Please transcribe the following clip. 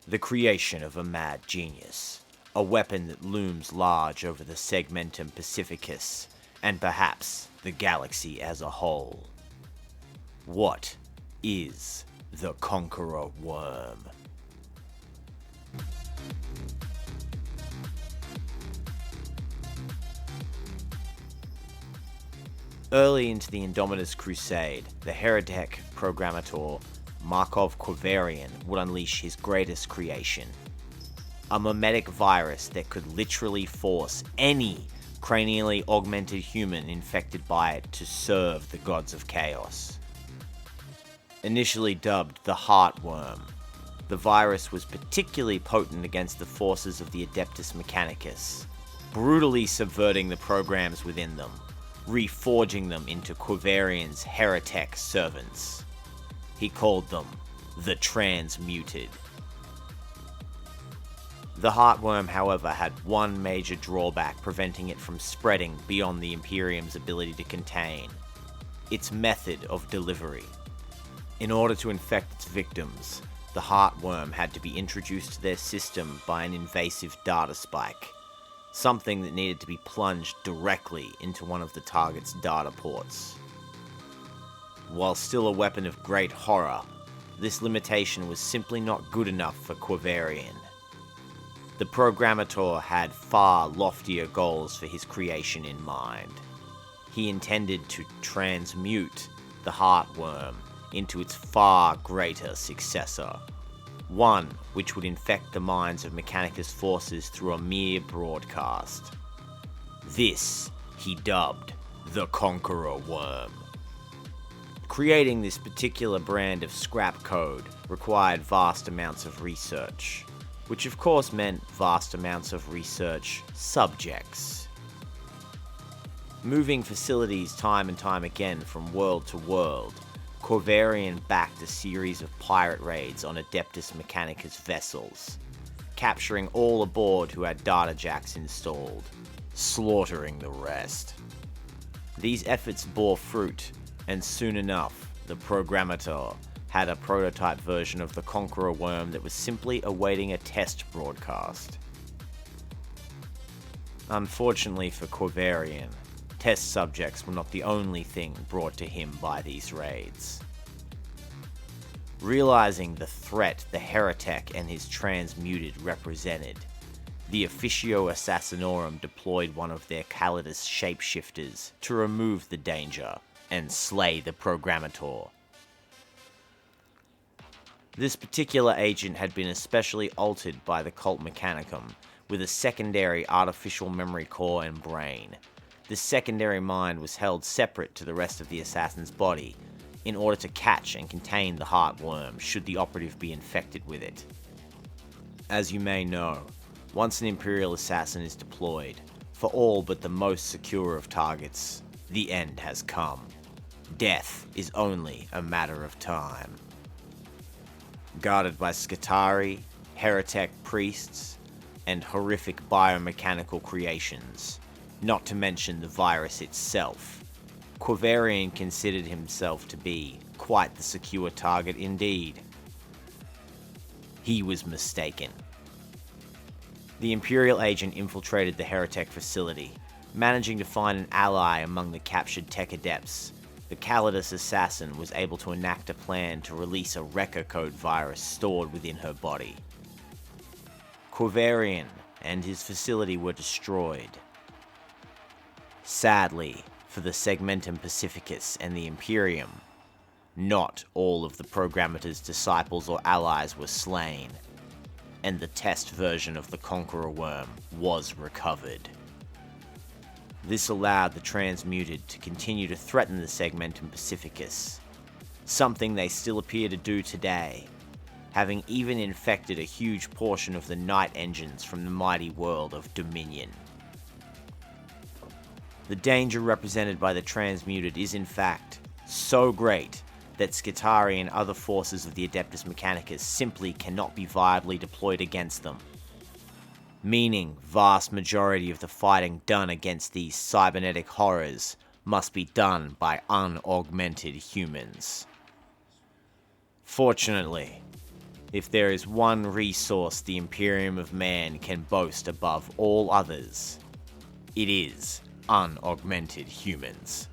The creation of a mad genius. A weapon that looms large over the segmentum pacificus, and perhaps the galaxy as a whole. What is the Conqueror Worm? Early into the Indomitus crusade, the heretic programmator Markov Quivarian would unleash his greatest creation. A mimetic virus that could literally force any cranially augmented human infected by it to serve the gods of chaos. Initially dubbed the Heartworm, the virus was particularly potent against the forces of the Adeptus Mechanicus, brutally subverting the programs within them, reforging them into Quivarian's heretic servants. He called them the Transmuted. The Heartworm, however, had one major drawback preventing it from spreading beyond the Imperium's ability to contain: its method of delivery. In order to infect its victims, the Heartworm had to be introduced to their system by an invasive data spike, something that needed to be plunged directly into one of the target's data ports. While still a weapon of great horror, this limitation was simply not good enough for Quivarian. The programmator had far loftier goals for his creation in mind. He intended to transmute the Heartworm into its far greater successor, one which would infect the minds of Mechanicus forces through a mere broadcast. This he dubbed the Conqueror Worm. Creating this particular brand of scrap code required vast amounts of research, which of course meant vast amounts of research subjects. Moving facilities time and time again from world to world, Quivarian backed a series of pirate raids on Adeptus Mechanicus vessels, capturing all aboard who had data jacks installed, slaughtering the rest. These efforts bore fruit, and soon enough, the programmator had a prototype version of the Conqueror Worm that was simply awaiting a test broadcast. Unfortunately for Quivarian, test subjects were not the only thing brought to him by these raids. Realizing the threat the heretic and his transmuted represented, the Officio Assassinorum deployed one of their Calidus shapeshifters to remove the danger and slay the programmator. This particular agent had been especially altered by the Cult Mechanicum, with a secondary artificial memory core and brain. This secondary mind was held separate to the rest of the assassin's body, in order to catch and contain the Heartworm should the operative be infected with it. As you may know, once an Imperial assassin is deployed, for all but the most secure of targets, the end has come. Death is only a matter of time. Guarded by Skitarii, heretic priests, and horrific biomechanical creations, not to mention the virus itself, Quivarian considered himself to be quite the secure target indeed. He was mistaken. The Imperial agent infiltrated the heretic facility, managing to find an ally among the captured tech adepts. The Calidus assassin was able to enact a plan to release a Wrecker code virus stored within her body. Quivarian and his facility were destroyed. Sadly, for the Segmentum Pacificus and the Imperium, not all of the Programmator's disciples or allies were slain, and the test version of the Conqueror Worm was recovered. This allowed the Transmuted to continue to threaten the Segmentum Pacificus, something they still appear to do today, having even infected a huge portion of the night engines from the mighty world of Dominion. The danger represented by the Transmuted is in fact so great that Skitarii and other forces of the Adeptus Mechanicus simply cannot be viably deployed against them, meaning vast majority of the fighting done against these cybernetic horrors must be done by unaugmented humans. Fortunately, If there is one resource the Imperium of Man can boast above all others, it is unaugmented humans.